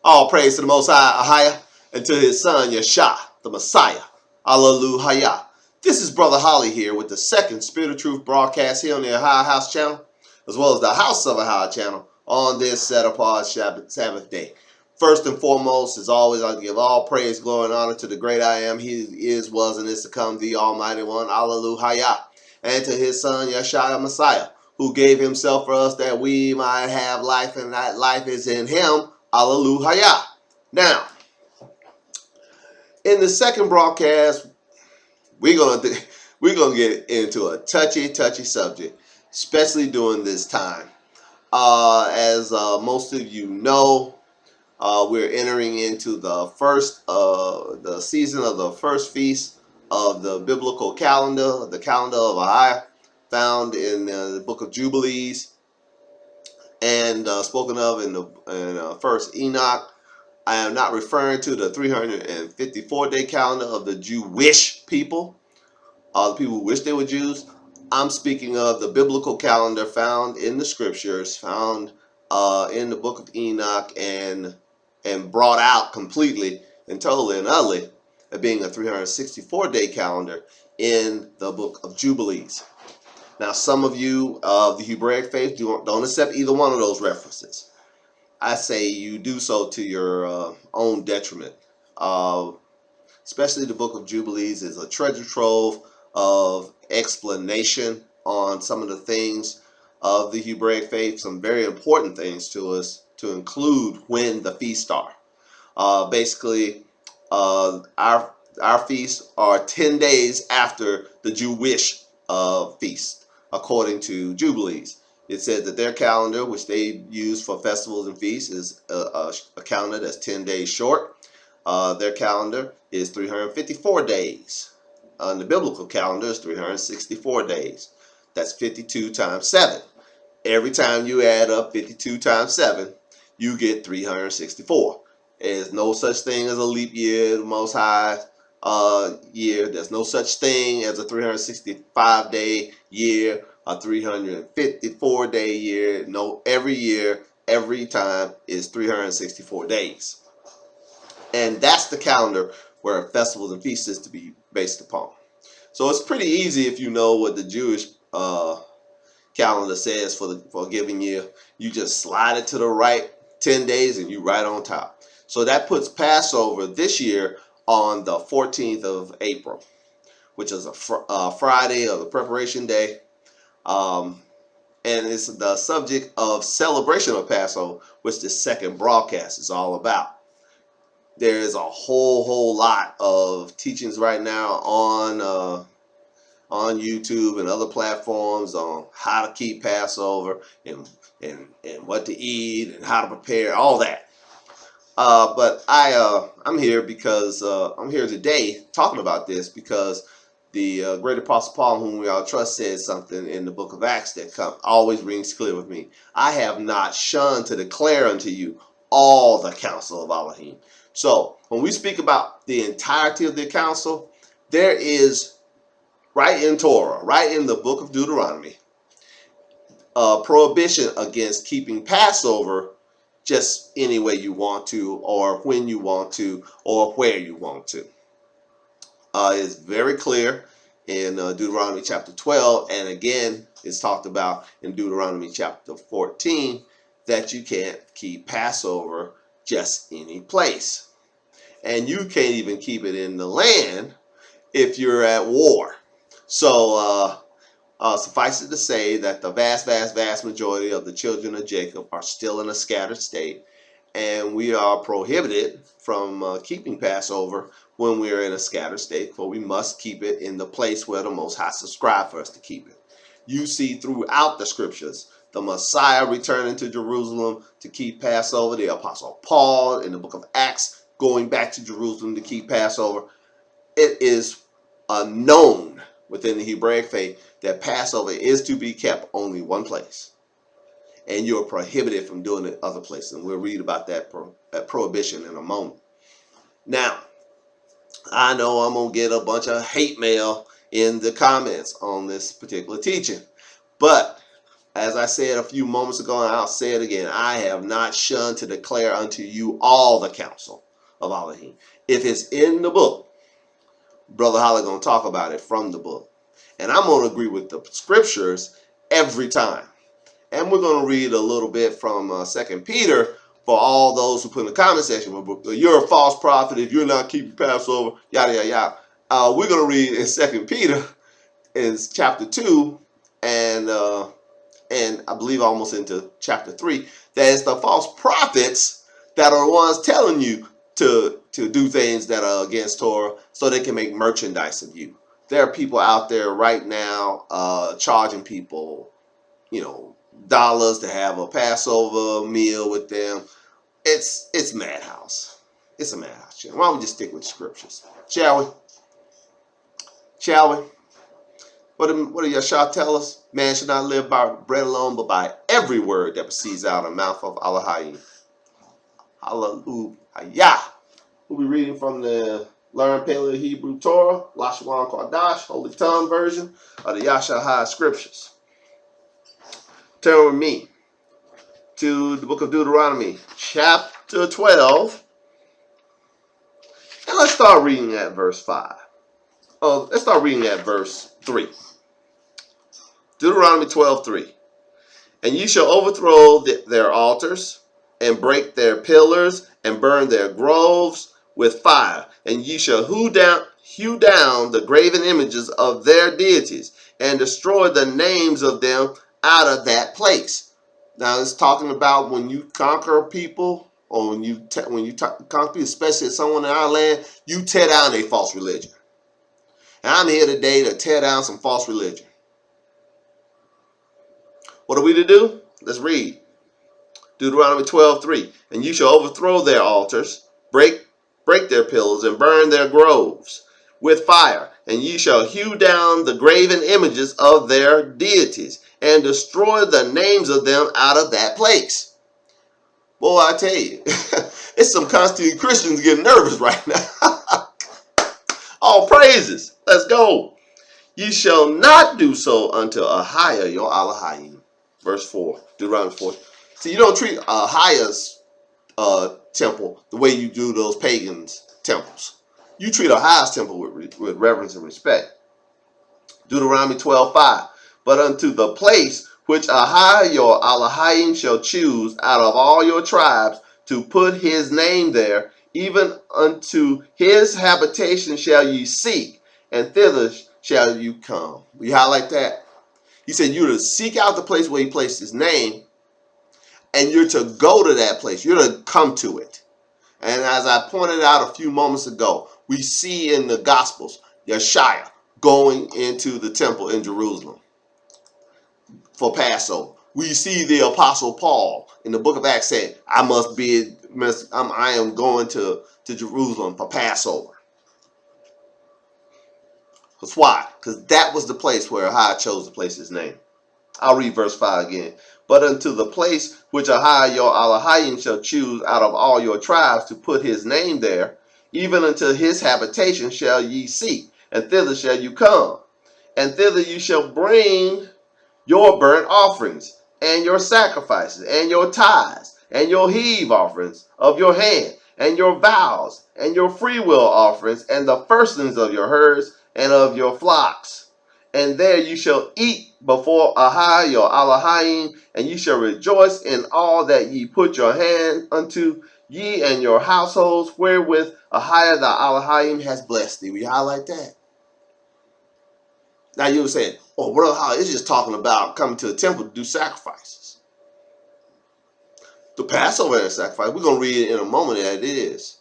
All praise to the Most High, AHAYAH, and to his son, Yeshua, the Messiah. Hallelujah. This is Brother Holly here with the second Spirit of Truth broadcast here on the AHAYAH'S channel, as well as the House of AHAYAH channel on this set-apart Sabbath day. First and foremost, as always, I give all praise, glory, and honor to the great I am. He is, was, and is to come, the Almighty One. Hallelujah. And to his son, Yeshua, the Messiah, who gave himself for us that we might have life, and that life is in him. Hallelujah. Now, in the second broadcast, we're gonna get into a touchy subject, especially during this time. As most of you know, we're entering into the the season of the first feast of the biblical calendar, the calendar of AHAYAH, found in the book of Jubilees and spoken of in First Enoch. I am not referring to the 354-day calendar of the Jewish people, the people who wish they were Jews. I'm speaking of the biblical calendar found in the scriptures, found in the book of Enoch, and brought out completely and totally and utterly, being a 364-day calendar in the book of Jubilees. Now, some of you of the Hebraic faith don't accept either one of those references. I say you do so to your own detriment. Especially the book of Jubilees is a treasure trove of explanation on some of the things of the Hebraic faith, some very important things to us to include when the feasts are. Basically, our feasts are 10 days after the Jewish feast, according to Jubilees. It says that their calendar, which they use for festivals and feasts, is a calendar that's 10 days short. Their calendar is 354 days. The biblical calendar is 364 days. That's 52 times 7. Every time you add up 52 times 7, you get 364. There's no such thing as a leap year, the Most High year. There's no such thing as a 365-day year, a 354-day year. No, every year, every time is 364 days. And that's the calendar where festivals and feasts is to be based upon. So it's pretty easy if you know what the Jewish calendar says for a given year. You just slide it to the right 10 days and you're right on top. So that puts Passover this year on the 14th of April, which is a Friday of the preparation day. And it's the subject of celebration of Passover, which the second broadcast is all about. There's a whole lot of teachings right now on YouTube and other platforms on how to keep Passover and what to eat and how to prepare, all that. But I'm here because I'm here today talking about this because the great Apostle Paul, whom we all trust, said something in the book of Acts that always rings clear with me. I have not shunned to declare unto you all the counsel of Elohim. So when we speak about the entirety of the counsel, there is right in Torah, right in the book of Deuteronomy, a prohibition against keeping Passover just any way you want to, or when you want to, or where you want to. It's very clear in Deuteronomy chapter 12, and again, it's talked about in Deuteronomy chapter 14, that you can't keep Passover just any place. And you can't even keep it in the land if you're at war. So suffice it to say that the vast majority of the children of Jacob are still in a scattered state, and we are prohibited from keeping Passover when we are in a scattered state, for we must keep it in the place where the Most High subscribed for us to keep it. You see throughout the scriptures the Messiah returning to Jerusalem to keep Passover, the Apostle Paul in the book of Acts going back to Jerusalem to keep Passover. It is known within the Hebraic faith that Passover is to be kept only one place, and you're prohibited from doing it other places. And we'll read about that prohibition in a moment. Now, I know I'm going to get a bunch of hate mail in the comments on this particular teaching, but As I said a few moments ago, and I'll say it again, I have not shunned to declare unto you all the counsel of Elohim. If it's in the book, Brother Holly going to talk about it from the book. And I'm going to agree with the scriptures every time. And we're going to read a little bit from 2 Peter for all those who put in the comment section, you're a false prophet if you're not keeping Passover, yada, yada, yada. We're going to read in 2 Peter in chapter 2 and I believe almost into chapter 3, that it's the false prophets that are the ones telling you to do things that are against Torah so they can make merchandise of you. There are people out there right now charging people, dollars to have a Passover meal with them. It's madhouse. It's a madhouse. Why don't we just stick with scriptures? Shall we? Shall we? What do Yeshua tell us? Man should not live by bread alone, but by every word that proceeds out of the mouth of AHAYAH'S. Hallelujah. We'll be reading from the Learn Paleo Hebrew Torah, Lashawan Kodash, Holy Tongue version of the AHAYAH'S scriptures. Turn with me to the book of Deuteronomy, chapter 12. And let's start reading at verse 5. Let's start reading at verse 3. Deuteronomy 12:3. And ye shall overthrow their altars, and break their pillars, and burn their groves with fire. And ye shall hew down the graven images of their deities, and destroy the names of them out of that place. Now it's talking about when you conquer people, or when you conquer people, especially someone in our land, you tear down a false religion. And I'm here today to tear down some false religion. What are we to do? Let's read. Deuteronomy 12:3. And you shall overthrow their altars, break their pillars, and burn their groves with fire. And ye shall hew down the graven images of their deities, and destroy the names of them out of that place. Boy, I tell you, it's some constituted Christians getting nervous right now. All praises. Let's go. Ye shall not do so unto AHAYAH your Elohim. Verse 4, Deuteronomy 4. See, you don't treat AHAYAH'S temple the way you do those pagans' temples. You treat AHAYAH'S temple with reverence and respect. Deuteronomy 12:5. But unto the place which AHAYAH your Elohim shall choose out of all your tribes to put his name there, even unto his habitation shall ye seek, and thither shall you come. We highlight that. He said you're to seek out the place where he placed his name, and you're to go to that place. You're to come to it. And as I pointed out a few moments ago, we see in the Gospels, Yeshua going into the temple in Jerusalem for Passover. We see the Apostle Paul in the book of Acts say, I am going to Jerusalem for Passover. That's why. Because that was the place where AHAYAH chose to place his name. I'll read verse 5 again. But unto the place which AHAYAH your Elohim shall choose out of all your tribes to put his name there, even unto his habitation shall ye seek, and thither shall you come. And thither you shall bring your burnt offerings, and your sacrifices, and your tithes, and your heave offerings of your hand, and your vows, and your freewill offerings, and the firstlings of your herds, and of your flocks. And there you shall eat before AHAYAH your Elohim, and ye shall rejoice in all that ye put your hand unto, ye and your households, wherewith AHAYAH the Elohim has blessed thee. We highlight that. Now you were saying, oh, Brother Holly, it's just talking about coming to the temple to do sacrifices. The Passover sacrifice, we're going to read it in a moment that it is.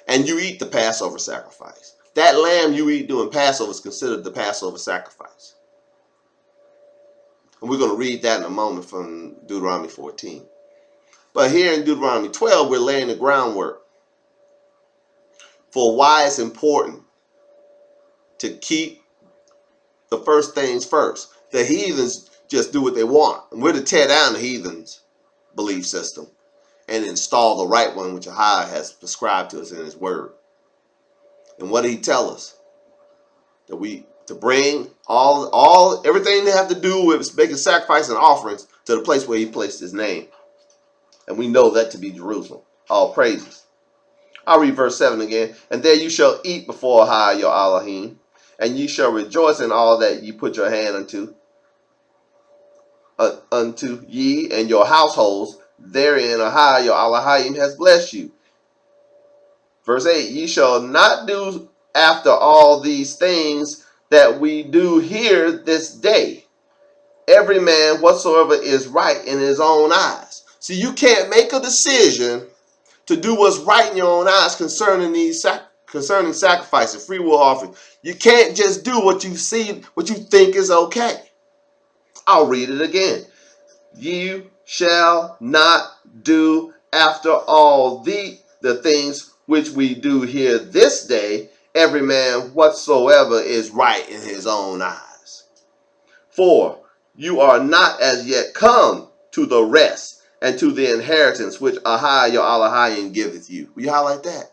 And you eat the Passover sacrifice. That lamb you eat during Passover is considered the Passover sacrifice. And we're going to read that in a moment from Deuteronomy 14. But here in Deuteronomy 12, we're laying the groundwork for why it's important to keep the first things first. The heathens just do what they want. And we're to tear down the heathens' belief system and install the right one which AHAYAH has prescribed to us in his word. And what did he tell us? That we to bring all everything they have to do with making sacrifice and offerings to the place where he placed his name. And we know that to be Jerusalem. All praises. I'll read verse 7 again. And there you shall eat before Ahai your Elohim, and ye shall rejoice in all that ye put your hand unto ye and your households. Therein Ahai your Elohim has blessed you. Verse 8, ye shall not do after all these things that we do here this day. Every man whatsoever is right in his own eyes. See, you can't make a decision to do what's right in your own eyes concerning sacrifice and free will offering. You can't just do what you see, what you think is okay. I'll read it again. You shall not do after all the things which we do here this day, every man whatsoever is right in his own eyes. For you are not as yet come to the rest and to the inheritance which Ahai your Elohim giveth you. Will you highlight that?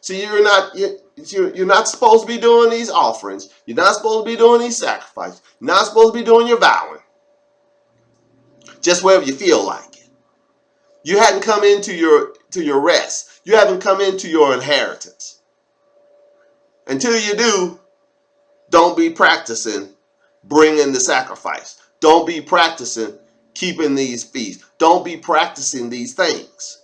See, you're not supposed to be doing these offerings. You're not supposed to be doing these sacrifices. You're not supposed to be doing your vowing. Just wherever you feel like it. You hadn't come into your rest. You haven't come into your inheritance. Until you do, don't be practicing bringing the sacrifice. Don't be practicing keeping these feasts. Don't be practicing these things.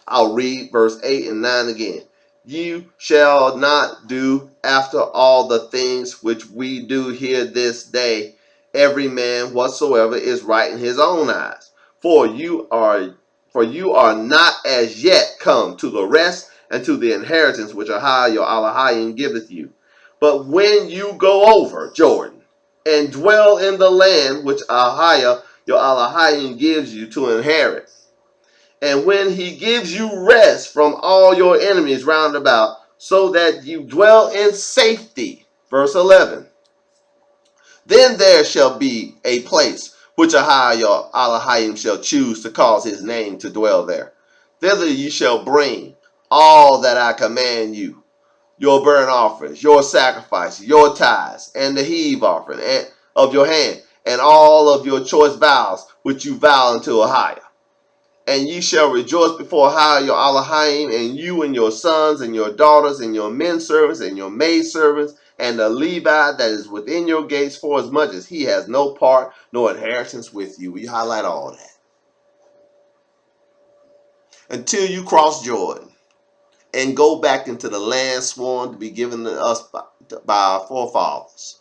I'll read verse 8 and 9 again. You shall not do after all the things which we do here this day, every man whatsoever is right in his own eyes. For you are not as yet come to the rest and to the inheritance which Ahai your Elohim giveth you. But when you go over Jordan and dwell in the land which Ahai your Elohim gives you to inherit, and when he gives you rest from all your enemies round about, so that you dwell in safety. Verse 11. Then there shall be a place which Ahai your Elohim shall choose to cause his name to dwell there. Thither you shall bring all that I command you, your burnt offerings, your sacrifices, your tithes, and the heave offering of your hand, and all of your choice vows which you vow unto Ahai. And ye shall rejoice before Ahai your Elohim, and you and your sons and your daughters and your men servants and your maid servants and the Levi that is within your gates, for as much as he has no part nor inheritance with you. We highlight all that. Until you cross Jordan and go back into the land sworn to be given to us by our forefathers.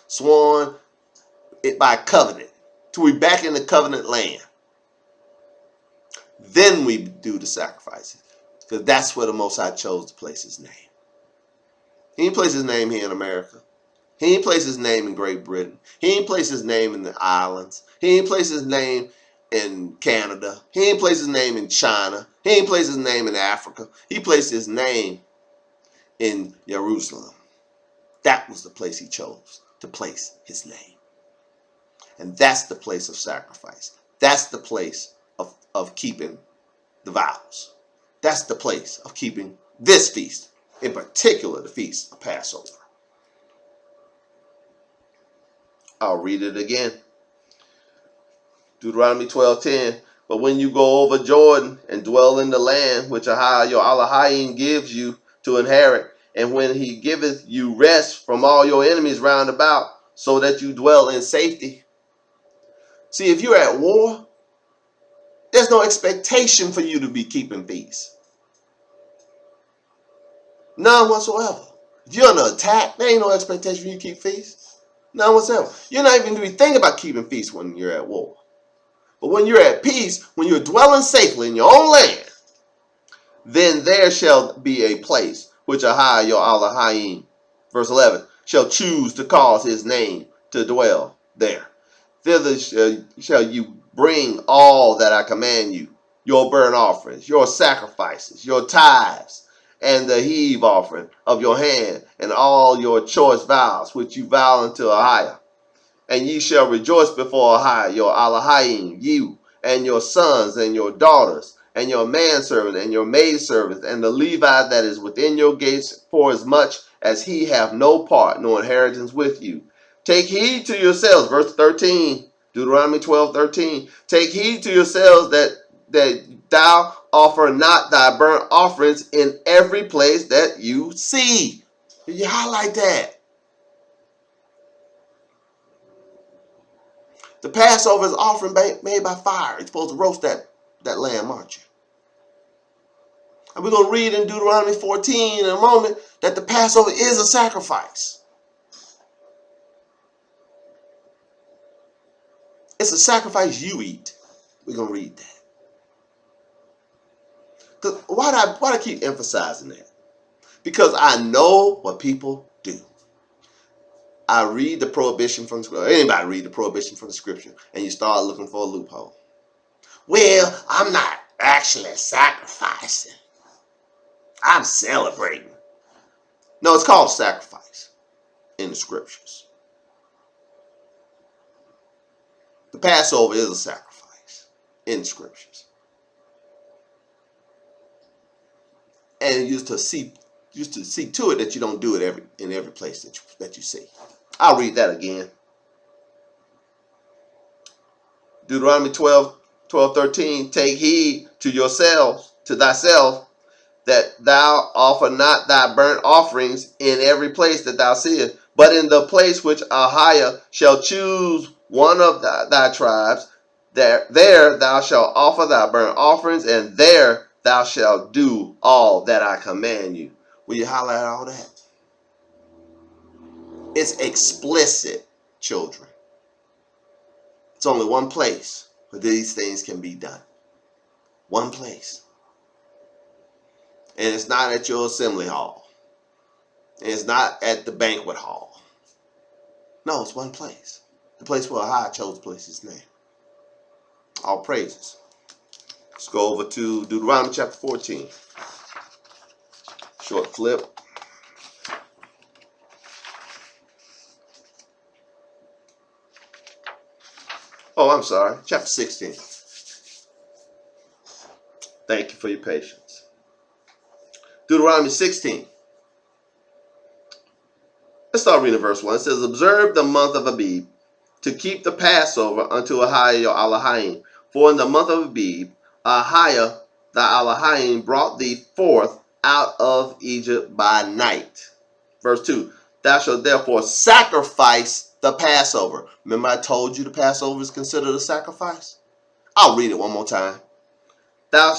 Sworn it by covenant. Till we back in the covenant land. Then we do the sacrifices. Because that's where the Most High chose to place his name. He didn't place his name here in America. He didn't place his name in Great Britain. He didn't place his name in the islands. He didn't place his name in Canada. He didn't place his name in China. He didn't place his name in Africa. He placed his name in Jerusalem. That was the place he chose to place his name. And that's the place of sacrifice. That's the place of keeping the vows. That's the place of keeping this feast, in particular the feast of Passover. I'll read it again. Deuteronomy 12:10. But when you go over Jordan and dwell in the land which Ahai your Elohim gives you to inherit, and when he giveth you rest from all your enemies round about, so that you dwell in safety. See, if you're at war, there's no expectation for you to be keeping feast. None whatsoever. If you're under attack, there ain't no expectation for you to keep feast. None whatsoever. You're not even going to be thinking about keeping feast when you're at war. But when you're at peace, when you're dwelling safely in your own land, then there shall be a place which Ahai your Elohim, verse 11, shall choose to cause his name to dwell there. Thither shall you bring all that I command you, your burnt offerings, your sacrifices, your tithes, and the heave offering of your hand, and all your choice vows which you vow unto Ahai. And ye shall rejoice before Ahai your Elohim, you and your sons and your daughters, and your manservant, and your maidservant, and the Levite that is within your gates, for as much as he have no part nor inheritance with you. Take heed to yourselves, verse 13, Deuteronomy 12:13. Take heed to yourselves that thou offer not thy burnt offerings in every place that you see. You highlight that. The Passover is offering made by fire. You're supposed to roast that lamb, aren't you? And we're going to read in Deuteronomy 14 in a moment that the Passover is a sacrifice. It's a sacrifice you eat. We're going to read that. Why do I keep emphasizing that? Because I know what people do. I read the prohibition from the scripture. Anybody read the prohibition from the scripture, and you start looking for a loophole. Well, I'm not actually sacrificing. I'm celebrating. No, it's called sacrifice in the scriptures. The Passover is a sacrifice in the scriptures. And used to see to it that you don't do it in every place that you see. I'll read that again. Deuteronomy 12:13. Take heed to thyself, that thou offer not thy burnt offerings in every place that thou seest, but in the place which AHAYAH shall choose one of thy tribes, there thou shalt offer thy burnt offerings, and there thou shalt do all that I command you. Will you highlight all that? It's explicit, children. It's only one place where these things can be done. One place. And it's not at your assembly hall. And it's not at the banquet hall. No, it's one place. The place where AHAYAH chose to place his name. All praises. Let's go over to Deuteronomy chapter 14. Short flip. Oh, I'm sorry. Chapter 16. Thank you for your patience. Deuteronomy 16. Let's start reading verse 1. It says, observe the month of Abib, to keep the Passover unto AHAYAH your Elohim. For in the month of Abib, AHAYAH thy Elohim brought thee forth out of Egypt by night. Verse 2. Thou shalt therefore sacrifice the Passover. Remember I told you the Passover is considered a sacrifice? I'll read it one more time. Thou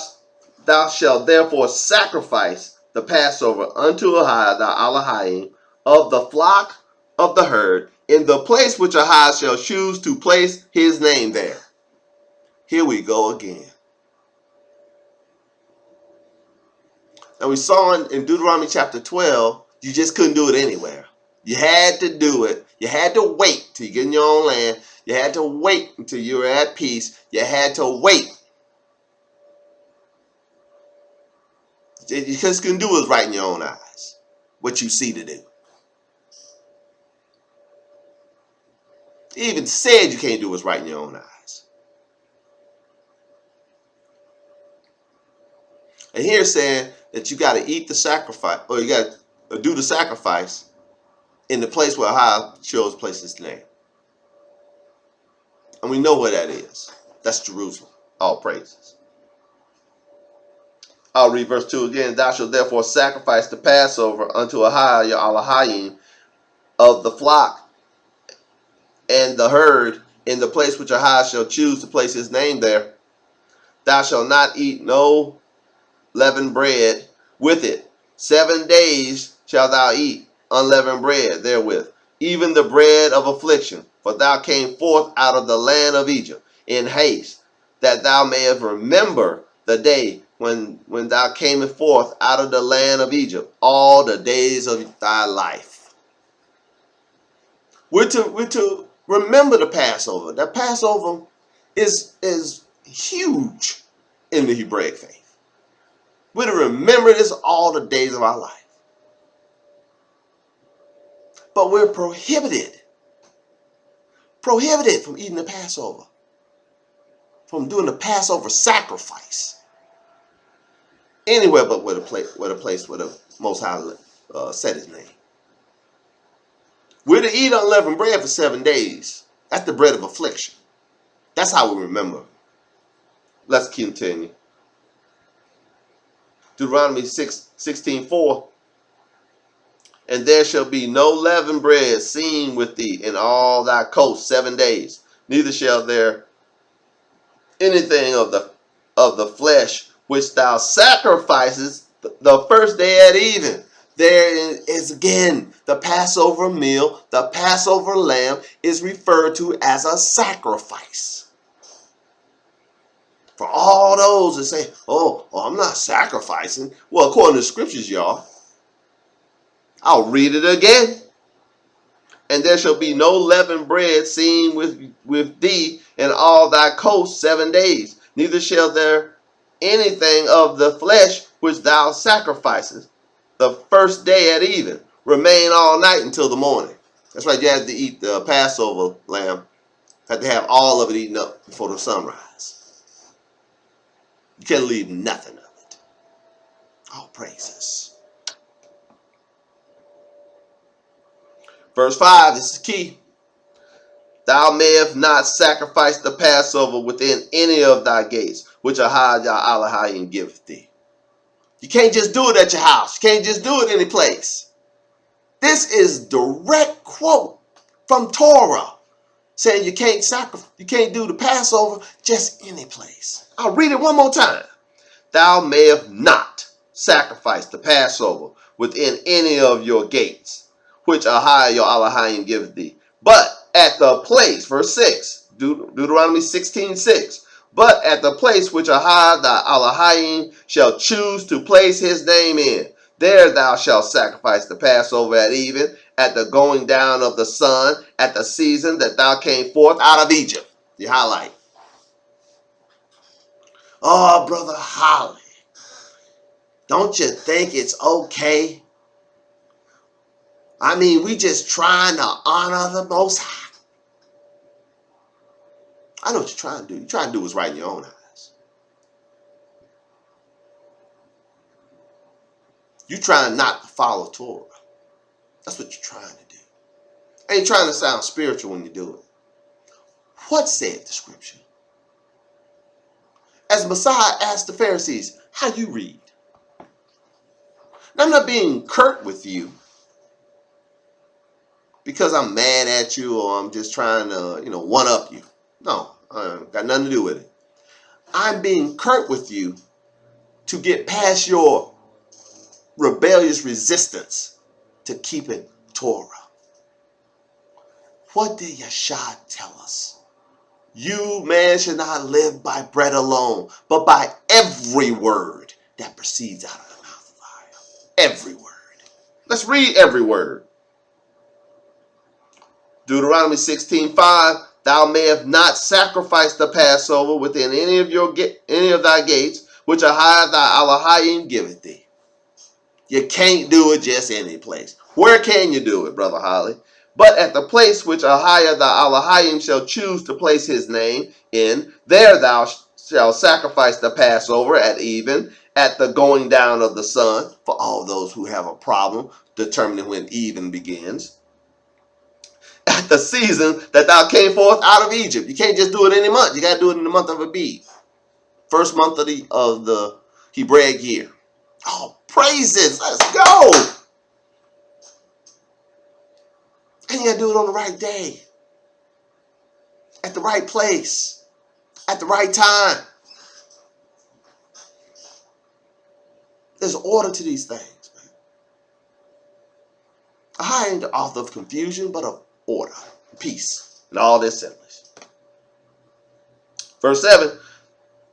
shalt therefore sacrifice the Passover unto AHAYAH thy Elohim of the flock of the herd in the place which AHAYAH shall choose to place his name there. Here we go again. And we saw in Deuteronomy chapter 12, you just couldn't do it anywhere. You had to do it. You had to wait till you get in your own land. You had to wait until you were at peace. You had to wait. You just couldn't do it right in your own eyes. What you see to do. He even said you can't do what's right in your own eyes. And here it's saying that you got to eat the sacrifice, or you got to do the sacrifice in the place where AHAYAH chose to place his name. And we know where that is. That's Jerusalem. All praises. I'll read verse 2 again. Thou shalt therefore sacrifice the Passover unto AHAYAH your Elohim of the flock and the herd in the place which AHAYAH shall choose to place his name there. Thou shalt not eat no leavened bread with it. 7 days shalt thou eat unleavened bread therewith, even the bread of affliction. For thou came forth out of the land of Egypt in haste, that thou mayest remember the day when thou camest forth out of the land of Egypt, all the days of thy life. We're to remember the Passover. That Passover is huge in the Hebraic faith. We're to remember this all the days of our life. But we're prohibited from eating the Passover, from doing the Passover sacrifice. anywhere but where the place where the Most High set His name. We're to eat unleavened bread for 7 days. That's the bread of affliction. That's how we remember. Let's continue. Deuteronomy 16:4. And there shall be no leavened bread seen with thee in all thy coasts 7 days. Neither shall there anything of the flesh which thou sacrificest the first day at even. There is again the Passover meal. The Passover lamb is referred to as a sacrifice. For all those that say, oh, I'm not sacrificing. Well, according to the scriptures, y'all. I'll read it again. And there shall be no leavened bread seen with thee in all thy coasts 7 days. Neither shall there anything of the flesh which thou sacrificest the first day at even remain all night until the morning. That's right, you have to eat the Passover lamb. You have to have all of it eaten up before the sunrise. You can't leave nothing of it. All praises. Verse 5, this is key. Thou mayest not sacrifice the Passover within any of thy gates, which AHAYAH'S giveth thee. You can't just do it at your house. You can't just do it any place. This is direct quote from Torah saying you can't do the Passover just any place. I'll read it one more time. Thou mayest not sacrifice the Passover within any of your gates, which AHAYAH'S giveth thee. But at the place, verse 6, Deuteronomy 16:6. But at the place which AHAYAH'S shall choose to place his name in, there thou shalt sacrifice the Passover at even, at the going down of the sun, at the season that thou came forth out of Egypt. You highlight. Oh, Brother Holly, don't you think it's okay? I mean, we just trying to honor the Most High. I know what you're trying to do. You're trying to do what's right in your own eyes. You're trying not to follow Torah. That's what you're trying to do. And you're trying to sound spiritual when you do it. What said the scripture? As Messiah asked the Pharisees, how you read? Now, I'm not being curt with you because I'm mad at you or I'm just trying to, one-up you. No, got nothing to do with it. I'm being curt with you to get past your rebellious resistance to keeping Torah. What did Yeshua tell us? You, man, should not live by bread alone, but by every word that proceeds out of the mouth of God. Every word. Let's read every word. Deuteronomy 16:5. Thou mayest not sacrifice the Passover within any of thy gates, which AHAYAH'S giveth thee. You can't do it just any place. Where can you do it, Brother Holly? But at the place which AHAYAH'S shall choose to place his name in, there thou shalt sacrifice the Passover at even, at the going down of the sun, for all those who have a problem determining when even begins. At the season that thou came forth out of Egypt. You can't just do it any month. You got to do it in the month of Abib. First month of the Hebraic year. Oh, praises. Let's go. And you got to do it on the right day. At the right place. At the right time. There's order to these things, man. I ain't the author of confusion, but of order, peace, and all their assemblies. Verse 7,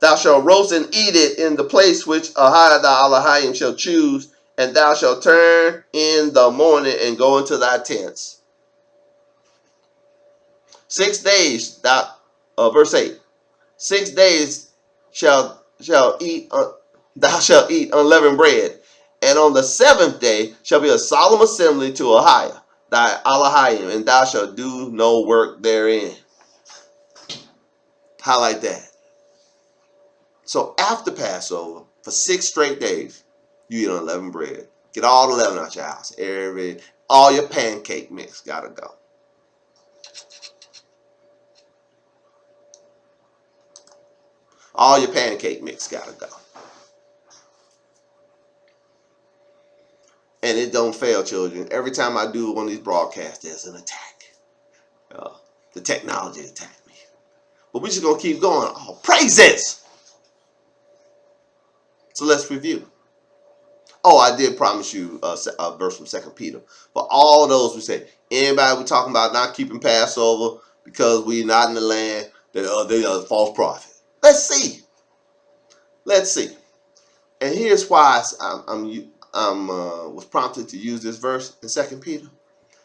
thou shalt roast and eat it in the place which AHAYAH'S shall choose, and thou shalt turn in the morning and go into thy tents. 6 days, verse 8, 6 days thou shalt eat unleavened bread, and on the 7th day shall be a solemn assembly to AHAYAH, thy Elohim, and thou shalt do no work therein. Highlight that. So after Passover, For 6 straight days, you eat unleavened bread. Get all the leaven out your house. All your pancake mix gotta go. All your pancake mix gotta go. And it don't fail, children. Every time I do one of these broadcasts, there's an attack. The technology attacked me. But we're just going to keep going. Oh, praises! So let's review. Oh, I did promise you a verse from 2 Peter. For all those who say, anybody we're talking about not keeping Passover because we're not in the land, they are a false prophet. Let's see. Let's see. And here's why I was prompted to use this verse in 2 Peter.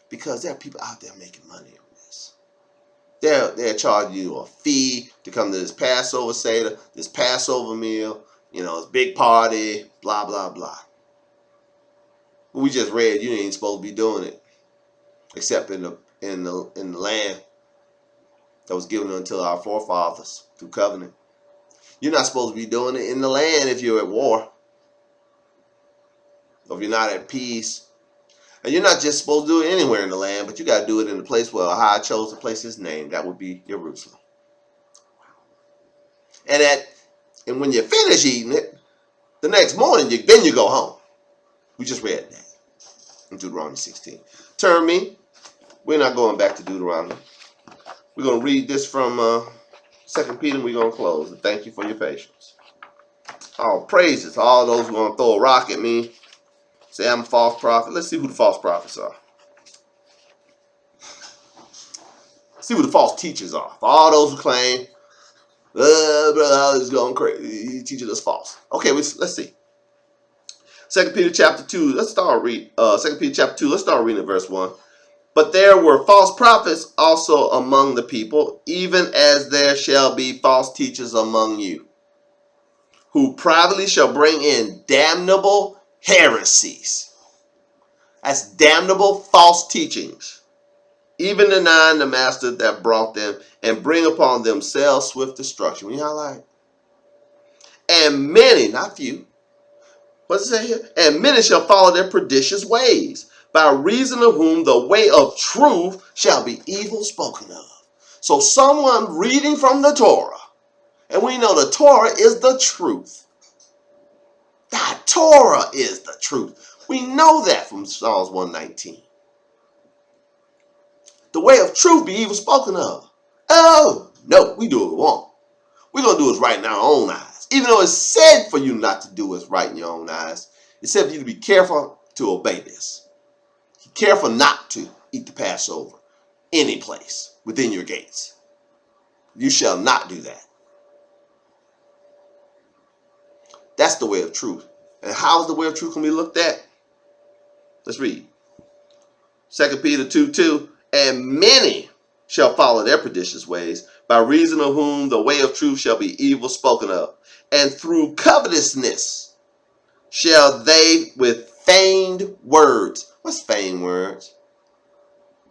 Because there are people out there making money on this. They're charging you a fee to come to this Passover Seder, this Passover meal, this big party, blah, blah, blah. We just read you ain't supposed to be doing it, except in the land that was given unto our forefathers through covenant. You're not supposed to be doing it in the land if you're at war, or if you're not at peace. And you're not just supposed to do it anywhere in the land, but you got to do it in the place where AHAYAH chose to place his name. That would be Jerusalem. And when you finish eating it, the next morning, then you go home. We just read that in Deuteronomy 16. Turn me. We're not going back to Deuteronomy. We're going to read this from 2 Peter, and we're going to close. And thank you for your patience. All praises to all those who are going to throw a rock at me. Say I'm a false prophet. Let's see who the false prophets are. See who the false teachers are. For all those who claim, brother, is going crazy. He teaches us false. Okay, let's see. 2 Peter chapter 2. Let's start reading. 2 Peter chapter 2. Let's start reading at verse 1. But there were false prophets also among the people, even as there shall be false teachers among you, who privately shall bring in damnable heresies. That's damnable false teachings, even denying the master that brought them, and bring upon themselves swift destruction. We highlight. And many, not few, what does it say here? And many shall follow their pernicious ways, by reason of whom the way of truth shall be evil spoken of. So someone reading from the Torah, and we know the Torah is the truth. The Torah is the truth. We know that from Psalms 119. The way of truth be evil spoken of. Oh, no, we do what we want. We're going to do what's right in our own eyes. Even though it's said for you not to do what's right in your own eyes, it's said for you to be careful to obey this. Be careful not to eat the Passover any place within your gates. You shall not do that. That's the way of truth. And how is the way of truth going to be looked at? Let's read. 2 Peter 2:2. And many shall follow their pernicious ways, by reason of whom the way of truth shall be evil spoken of. And through covetousness shall they with feigned words. What's feigned words?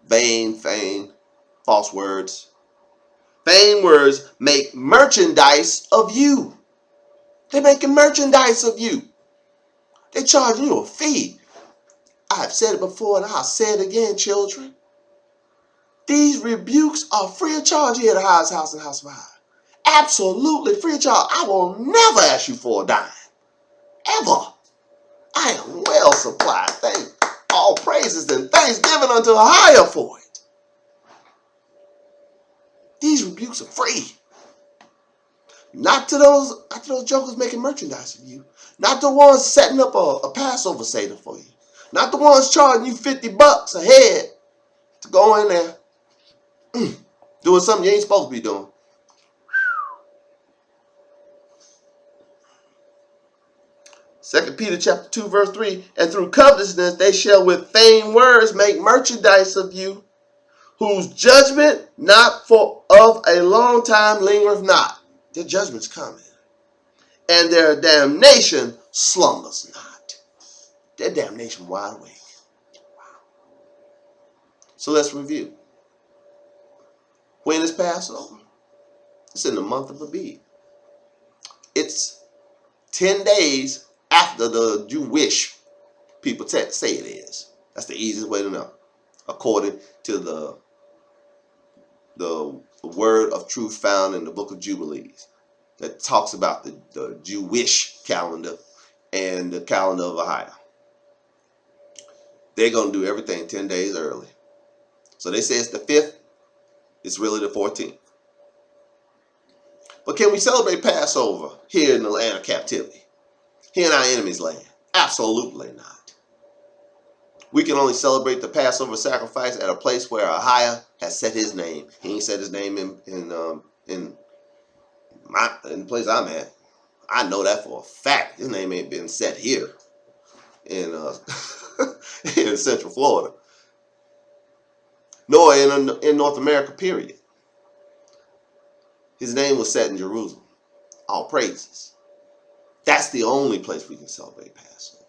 Vain, feigned, false words. Feigned words make merchandise of you. They're making merchandise of you. They're charging you a fee. I've said it before and I'll say it again, children. These rebukes are free of charge here at AHAYAH'S house and House of AHAYAH. Absolutely free of charge. I will never ask you for a dime. Ever. I am well supplied. Thank all praises and thanksgiving unto AHAYAH for it. These rebukes are free. Not to those jokers making merchandise of you. Not the ones setting up a Passover Seder for you. Not the ones charging you $50 a head to go in there doing something you ain't supposed to be doing. Second Peter chapter 2 verse 3. And through covetousness they shall with feigned words make merchandise of you, whose judgment not for of a long time lingereth not. Their judgment's coming. And their damnation slumbers not. Their damnation wide awake. Wow. So let's review. When is Passover? It's in the month of Abib. It's 10 days after the Jewish people say it is. That's the easiest way to know, according to the word of truth found in the book of Jubilees that talks about the Jewish calendar and the calendar of AHAYAH. They're going to do everything 10 days early. So they say it's the 5th. It's really the 14th. But can we celebrate Passover here in the land of captivity? Here in our enemy's land? Absolutely not. We can only celebrate the Passover sacrifice at a place where AHAYAH has set his name. He ain't set his name in the place I'm at. I know that for a fact. His name ain't been set here in in Central Florida, nor in North America, period. His name was set in Jerusalem. All praises. That's the only place we can celebrate Passover.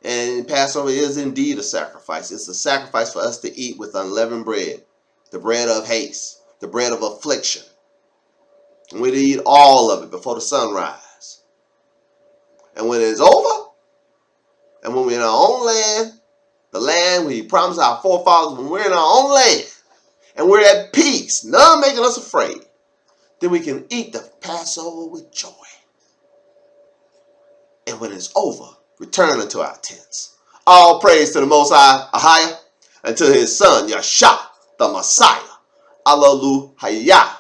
And Passover is indeed a sacrifice. It's a sacrifice for us to eat with unleavened bread, the bread of haste, the bread of affliction. And we're to eat all of it before the sunrise. And when it's over, and when we're in our own land, the land we promised our forefathers, when we're in our own land, and we're at peace, none making us afraid, then we can eat the Passover with joy. And when it's over, return unto our tents. All praise to the Most High, AHAYAH, and to his son, Yahshua, the Messiah. Alleluia.